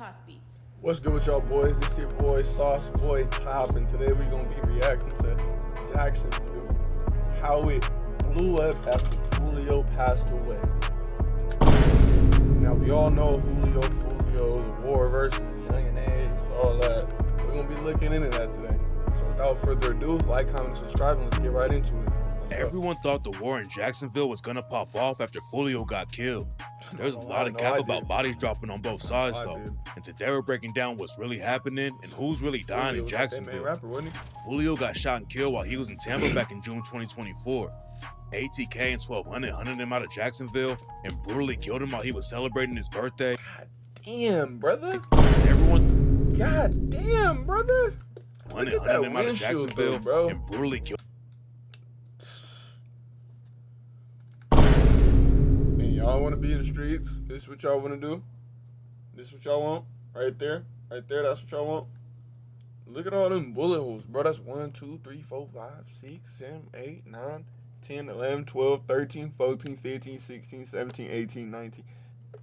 Toss Beats. What's good with y'all boys? This your boy Sauce Boy Top, and today we're gonna be reacting to Jacksonville, how it blew up after Julio passed away. Now we all know Julio Foolio, the war versus Young and Ace, all that. We're gonna be looking into that today. So without further ado, like, comment, and subscribe, and let's get right into it. Everyone thought the war in Jacksonville was gonna pop off after Julio got killed. There's a lot of cap about bodies dropping on both sides though. And today we're breaking down what's really happening and who's really dying in Jacksonville. Julio got shot and killed while he was in Tampa back in June 2024. ATK and 1200 hunted him out of Jacksonville and brutally killed him while he was celebrating his birthday. God damn, brother. Everyone. God damn, brother. Hunted him out of Jacksonville bro. And brutally killed. Y'all want to be in the streets? This is what y'all want to do? This is what y'all want? Right there, that's what y'all want? Look at all them bullet holes, bro. That's 1, 2, 3, 4, 5, 6, 7, 8, 9, 10, 11, 12, 13, 14, 15, 16, 17, 18, 19.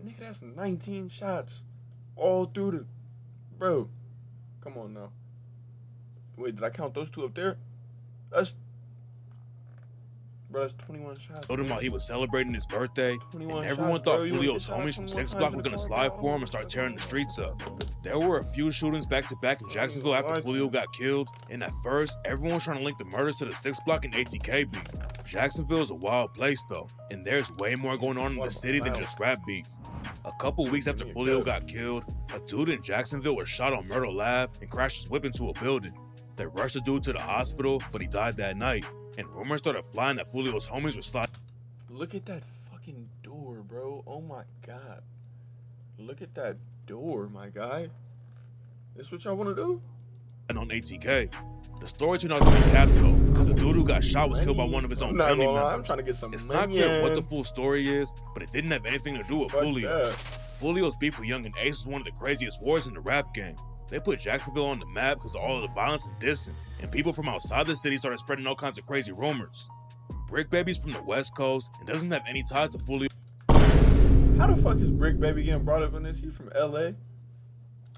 Nigga, that's 19 shots all through the... Bro, come on now. Wait, did I count those two up there? Bro, that's 21 shots. Told him while he was celebrating his birthday, and everyone shots, thought bro. Julio's homies from 6 Block were gonna slide for him and start tearing the streets up. There were a few shootings back to back in Jacksonville after Julio got killed, and at first, everyone was trying to link the murders to the 6 Block and ATK beef. Jacksonville is a wild place though, and there's way more going on in the city than just rap beef. A couple weeks after Julio got killed, a dude in Jacksonville was shot on Myrtle Ave and crashed his whip into a building. They rushed the dude to the hospital, but he died that night. And rumors started flying that Julio's homies were sliding. Look at that fucking door, bro. Oh my god. Look at that door, my guy. This what y'all want to do? And on ATK. The story turned out to be cap though, because the dude who got shot was killed by one of his own family members. I'm trying to get some It's money. not clear what the full story is, but it didn't have anything to do with Julio. Julio's beef with Young and Ace is one of the craziest wars in the rap game. They put Jacksonville on the map because of all of the violence and dissing, and people from outside the city started spreading all kinds of crazy rumors. Brick Baby's from the West Coast and doesn't have any ties to Julio. How the fuck is Brick Baby getting brought up in this? He's from LA.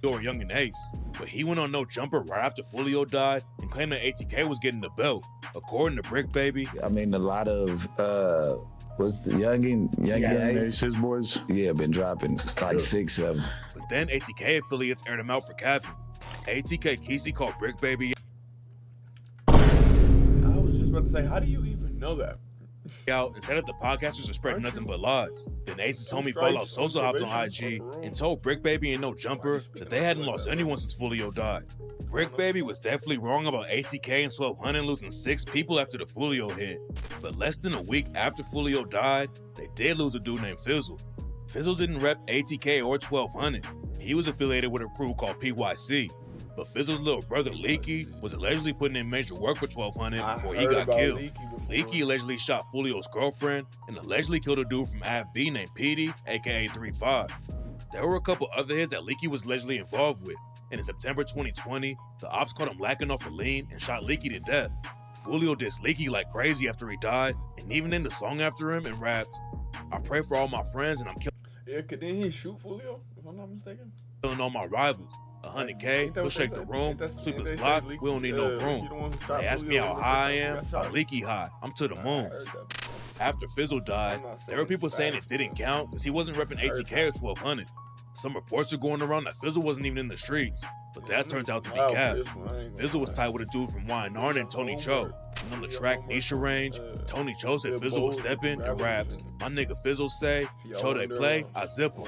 Or Young and Ace, but he went on No Jumper right after Julio died and claimed that ATK was getting the belt. According to Brick Baby, I mean, a lot of what's the Young and Ace, his boys, been dropping like 6 of them. But then ATK affiliates aired him out for capping. ATK Kesey called Brick Baby I was just about to say, how do you even know that? out and said that the podcasters are spreading nothing but lies. Then Ace's homie Fallout Sosa hopped on IG and told Brick Baby and No Jumper that they hadn't lost anyone since Julio died. Brick Baby was definitely wrong about ATK and 1200 losing 6 people after the Julio hit. But less than a week after Julio died, they did lose a dude named Fizzle. Fizzle didn't rep ATK or 1200. He was affiliated with a crew called PYC. But Fizzle's little brother Leaky was allegedly putting in major work for 1200 before he got killed. Leaky allegedly shot Julio's girlfriend and allegedly killed a dude from AFB named Petey, aka 35. There were a couple other hits that Leaky was allegedly involved with, and in September 2020, the ops caught him lacking off a lean and shot Leaky to death. Julio dissed Leaky like crazy after he died, and even named a song after him and rapped, "I pray for all my friends and I'm didn't he shoot Julio, if I'm not mistaken? Killing all my rivals. 100K, we'll shake the room, sweep his block, we don't need no broom. They ask me how high I am, I'm leaky high, I'm to the moon." After Fizzle died, there were people saying it didn't count because he wasn't repping ATK or 1200. Some reports are going around that Fizzle wasn't even in the streets, but that turned out to be cap. Fizzle was tied with a dude from YNR named Tony Cho. And on the track Nisha Range, Tony Cho said Fizzle was stepping and raps, "My nigga Fizzle say, Cho they play, I zip him."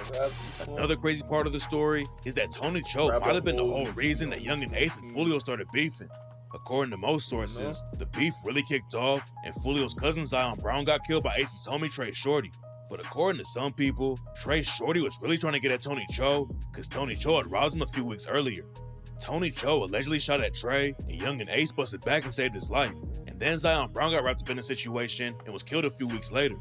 Another crazy part of the story is that Tony Cho might have been the whole reason that Young and Ace and Julio started beefing. According to most sources, the beef really kicked off and Julio's cousin Zion Brown got killed by Ace's homie Trey Shorty. But according to some people, Trey Shorty was really trying to get at Tony Cho because Tony Cho had robbed him a few weeks earlier. Tony Cho allegedly shot at Trey, and Young and Ace busted back and saved his life. And then Zion Brown got wrapped up in the situation and was killed a few weeks later.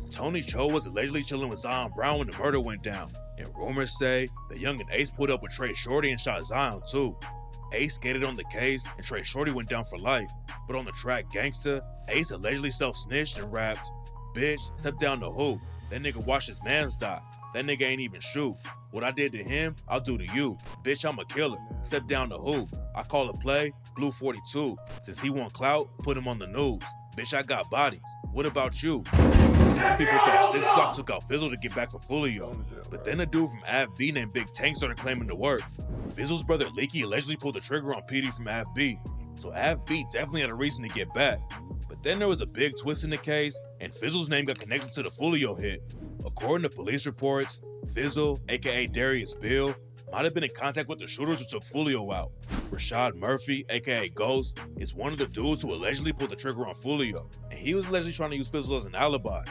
Tony Cho was allegedly chilling with Zion Brown when the murder went down, and rumors say that Young and Ace put up with Trey Shorty and shot Zion too. Ace skated on the case, and Trey Shorty went down for life. But on the track Gangsta, Ace allegedly self-snitched and rapped, "Bitch, step down the hoop. That nigga watched his mans die. That nigga ain't even shoot. What I did to him, I'll do to you. Bitch, I'm a killer. Step down the hoop. I call a play, blue 42. Since he want clout, put him on the news. Bitch, I got bodies. What about you? Some people thought 6 Block took out Fizzle to get back for Foolio. But then a dude from Av B named Big Tank started claiming to work. Fizzle's brother Leaky allegedly pulled the trigger on PD from Av B. So Av B definitely had a reason to get back. But then there was a big twist in the case, and Fizzle's name got connected to the Foolio hit. According to police reports, Fizzle, aka Darius Bill, might have been in contact with the shooters who took Foolio out. Rashad Murphy, aka Ghost, is one of the dudes who allegedly pulled the trigger on Foolio, and he was allegedly trying to use Fizzle as an alibi.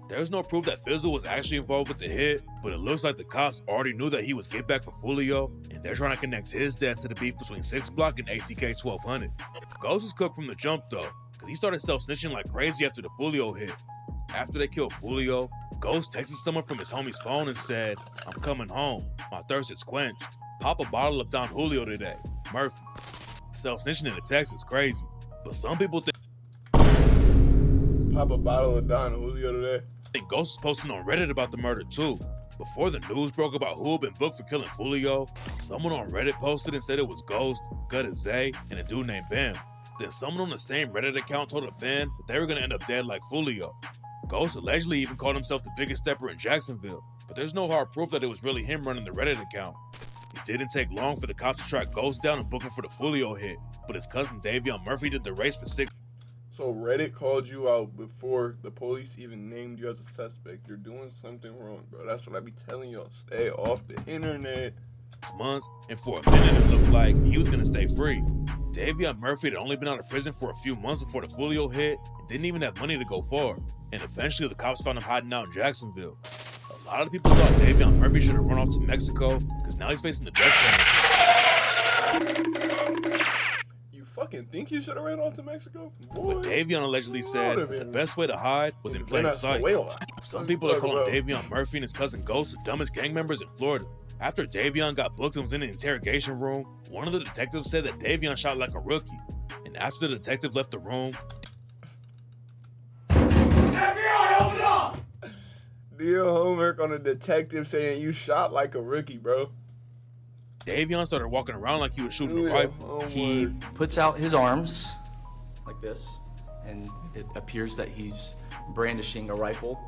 There's no proof that Fizzle was actually involved with the hit, but it looks like the cops already knew that he was get back for Foolio, and they're trying to connect his death to the beef between 6 Block and ATK 1200. Ghost was cooked from the jump though, because he started self-snitching like crazy after the Foolio hit. After they killed Foolio, Ghost texted someone from his homie's phone and said, "I'm coming home. My thirst is quenched. Pop a bottle of Don Julio today. Murphy." Self-snitching in the text is crazy, but some people think pop a bottle of Don Julio today. Ghost was posting on Reddit about the murder too. Before the news broke about who had been booked for killing Foolio, someone on Reddit posted and said it was Ghost, Gutta Zay, and a dude named Bam. Then someone on the same Reddit account told a fan that they were gonna end up dead like Foolio. Ghost allegedly even called himself the biggest stepper in Jacksonville, but there's no hard proof that it was really him running the Reddit account. It didn't take long for the cops to track Ghost down and book him for the Foolio hit, but his cousin Davion Murphy did the race for 6. So Reddit called you out before the police even named you as a suspect. You're doing something wrong, bro. That's what I be telling y'all. Stay off the internet. Months, and for a minute it looked like he was gonna stay free. Davion Murphy had only been out of prison for a few months before the Foolio hit and didn't even have money to go far. And eventually the cops found him hiding out in Jacksonville. A lot of people thought Davion Murphy should have run off to Mexico because now he's facing the death penalty. You fucking think you should have ran off to Mexico? Boy, but Davion allegedly said the best way to hide was in plain sight. Some people are calling Davion Murphy and his cousin Ghost the dumbest gang members in Florida. After Davion got booked and was in the interrogation room, one of the detectives said that Davion shot like a rookie. And after the detective left the room, FBI, open up! Do your homework on the detective saying you shot like a rookie, bro. Davion started walking around like he was shooting a rifle. He puts out his arms like this, and it appears that he's brandishing a rifle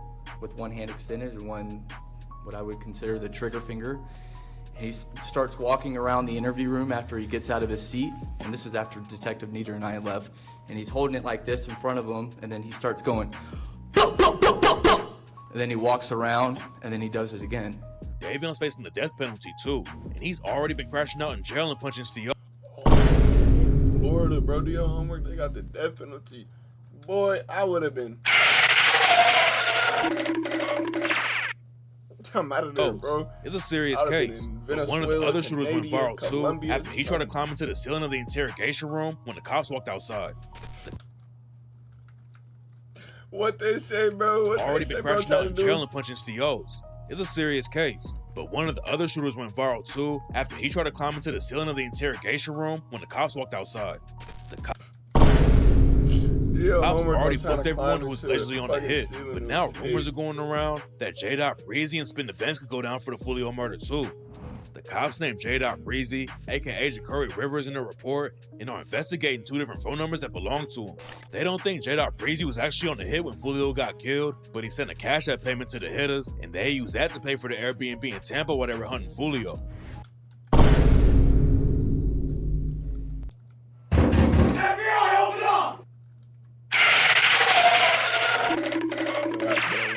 with one hand extended and one, what I would consider the trigger finger. He starts walking around the interview room after he gets out of his seat, and this is after Detective Nieder and I left, and he's holding it like this in front of him, and then he starts going, "Boop, boop, boop, boop, boop." And then he walks around, and then he does it again. Davion's facing the death penalty too, and he's already been crashing out in jail and punching CO. Florida, bro, do your homework, they got the death penalty. Boy, I would have been... I'm out of there, bro. It's a serious case, but one of the other shooters went viral too after he tried to climb into the ceiling of the interrogation room when the cops walked outside. What they say, bro? What already been crashing out in jail and punching COs. It's a serious case, but one of the other shooters went viral too after he tried to climb into the ceiling of the interrogation room when the cops walked outside. The cops already booked everyone who was allegedly on the hit, but now rumors are going around that J-Dot Breezy and Spin the Benz could go down for the Foolio murder too. The cops named J-Dot Breezy, aka Ja'Cory Rivers, in the report and are investigating 2 different phone numbers that belong to him. They don't think J-Dot Breezy was actually on the hit when Foolio got killed, but he sent a Cash App payment to the hitters, and they used that to pay for the Airbnb in Tampa while they were hunting Foolio.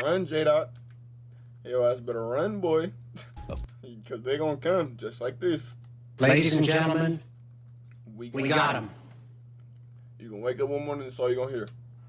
Run, J-Dot. Your ass better run, boy. Because they gonna come just like this. Ladies and gentlemen, we got him. You gonna wake up one morning and that's all you gonna hear.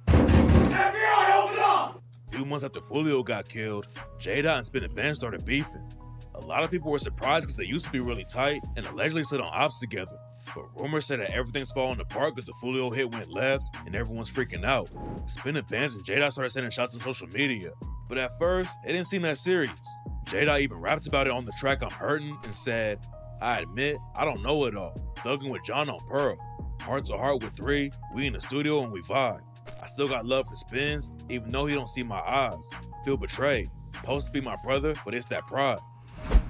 FBI, open up! A few months after Foolio got killed, J-Dot and Spin the Benz started beefing. A lot of people were surprised because they used to be really tight and allegedly sit on ops together. But rumors said that everything's falling apart because the Foolio hit went left and everyone's freaking out. Spin the Benz and J-Dot started sending shots on social media. But at first, it didn't seem that serious. J-Dot even rapped about it on the track I'm Hurtin' and said, "I admit, I don't know it all. Thugging with John on Pearl. Heart to heart with 3, we in the studio and we vibe. I still got love for Spins, even though he don't see my eyes. Feel betrayed. supposed to be my brother, but it's that pride.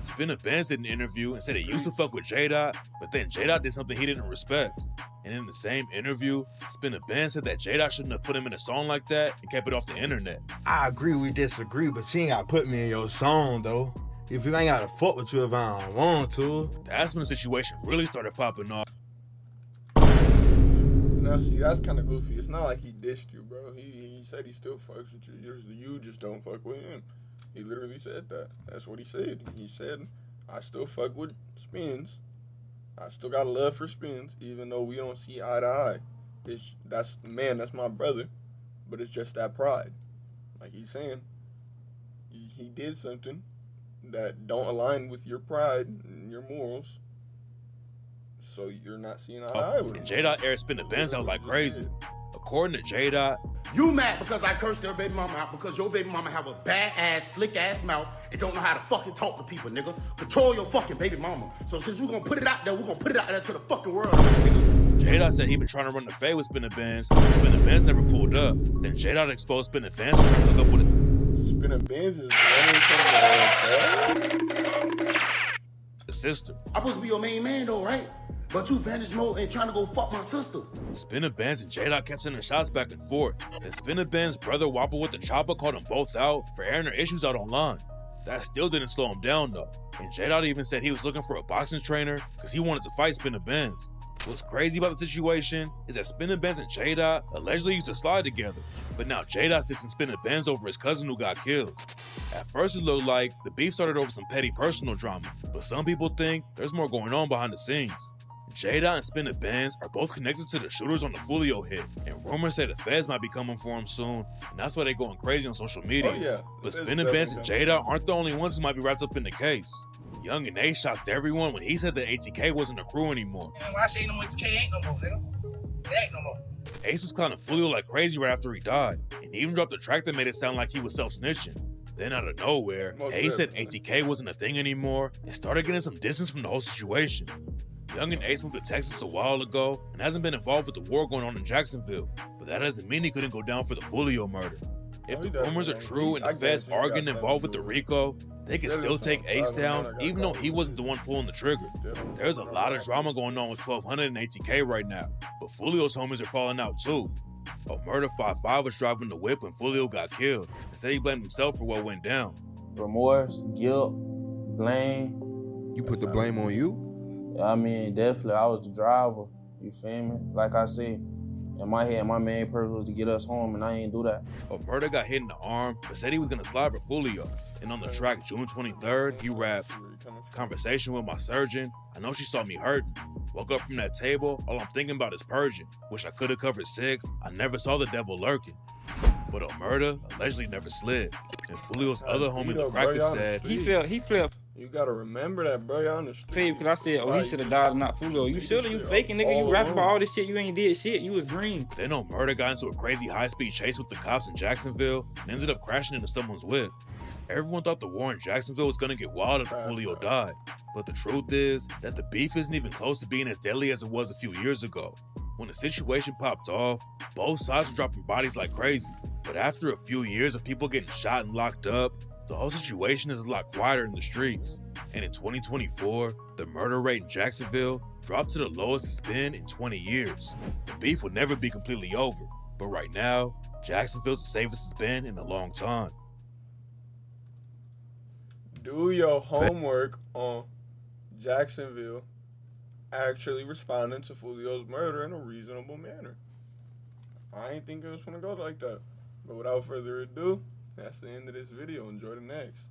Spinner Benz did an interview and said he used to fuck with J-Dot, but then J-Dot did something he didn't respect. And in the same interview, Spinner Benz said that J-Dot shouldn't have put him in a song like that and kept it off the internet. I agree we disagree, but you ain't gotta put me in your song though. If you ain't gotta fuck with you if I don't want to. That's when the situation really started popping off. Now see, that's kind of goofy. It's not like he dissed you, bro. He said he still fucks with you. You just don't fuck with him. He literally said that. That's what he said. He said, I still fuck with Spins. I still got love for Spins, even though we don't see eye to eye. That's my brother. But it's just that pride. Like he's saying, he did something that don't align with your pride and your morals. So you're not seeing eye to eye with him. And J-Dot aired Spinner Benz out like crazy. According to J-Dot, you mad because I cursed your baby mama out because your baby mama have a bad ass, slick ass mouth and don't know how to fucking talk to people, nigga. Control your fucking baby mama. So since we're gonna put it out there, we're gonna put it out there to the fucking world, nigga. J-Dot said he been trying to run the fade with Spinner Benz. Spinner Benz never pulled up. Then J-Dot exposed Spinner Benz for trying to hook up with it. Spinner Benz is running from the sister. I'm supposed to be your main man though, right? But you vanish mode and trying to go fuck my sister. Spinner Benz and J-Dot kept sending shots back and forth. Then Spinner Benz brother Whopper with the chopper called them both out for airing their issues out online. That still didn't slow him down though. And J-Dot even said he was looking for a boxing trainer because he wanted to fight Spinner Benz. What's crazy about the situation is that Spinner Benz and J-Dot allegedly used to slide together. But now J-Dot's dissing Spinner Benz over his cousin who got killed. At first it looked like the beef started over some petty personal drama, but some people think there's more going on behind the scenes. J-Dot and Spinner Benz are both connected to the shooters on the Foolio hit, and rumors say the feds might be coming for him soon, and that's why they're going crazy on social media. Oh, yeah. But Spinner Benz and J-Dot aren't the only ones who might be wrapped up in the case. Young and Ace shocked everyone when he said that ATK wasn't a crew anymore. Man, why I say ain't no more ATK? Ain't no more, nigga. It ain't no more. Ace was clowning Foolio like crazy right after he died, and he even dropped a track that made it sound like he was self-snitching. Then out of nowhere, Ace said ATK wasn't a thing anymore and started getting some distance from the whole situation. Young and Ace moved to Texas a while ago and hasn't been involved with the war going on in Jacksonville, but that doesn't mean he couldn't go down for the Foolio murder. If the rumors are true and the feds are getting involved with the RICO, they can still take Ace down even though he wasn't the one pulling the trigger. There's a lot of drama going on with 1200 and ATK right now, but Foolio's homies are falling out too. Murder 5-5 was driving the whip when Foolio got killed and said he blamed himself for what went down. Remorse, guilt, blame. You put the blame on you? I mean, definitely, I was the driver, you feel me? Like I said, in my head, my main purpose was to get us home, and I ain't do that. Murder got hit in the arm, but said he was gonna slide for Foolio. And on the track, June 23rd, he rapped, "Conversation with my surgeon, I know she saw me hurting. Woke up from that table, all I'm thinking about is purging. Wish I could've covered 6, I never saw the devil lurking." But Murder allegedly never slid. And Foolio's other homie, the Cracker, said, He flipped. You gotta remember that, bro. Y'all on the street. Because I said, oh, he should have died and not Foolio. You should have. You faking, nigga. You rapping about all this shit. You ain't did shit. You was green. Then Murder got into a crazy high-speed chase with the cops in Jacksonville and ended up crashing into someone's whip. Everyone thought the war in Jacksonville was gonna get wild after Foolio died. But the truth is that the beef isn't even close to being as deadly as it was a few years ago. When the situation popped off, both sides were dropping bodies like crazy. But after a few years of people getting shot and locked up, the whole situation is a lot quieter in the streets. And in 2024, the murder rate in Jacksonville dropped to the lowest it's been in 20 years. The beef will never be completely over, but right now, Jacksonville's the safest it's been in a long time. Do your homework on Jacksonville actually responding to Foolio's murder in a reasonable manner. I ain't think it was gonna go like that. But without further ado, that's the end of this video. Enjoy the next.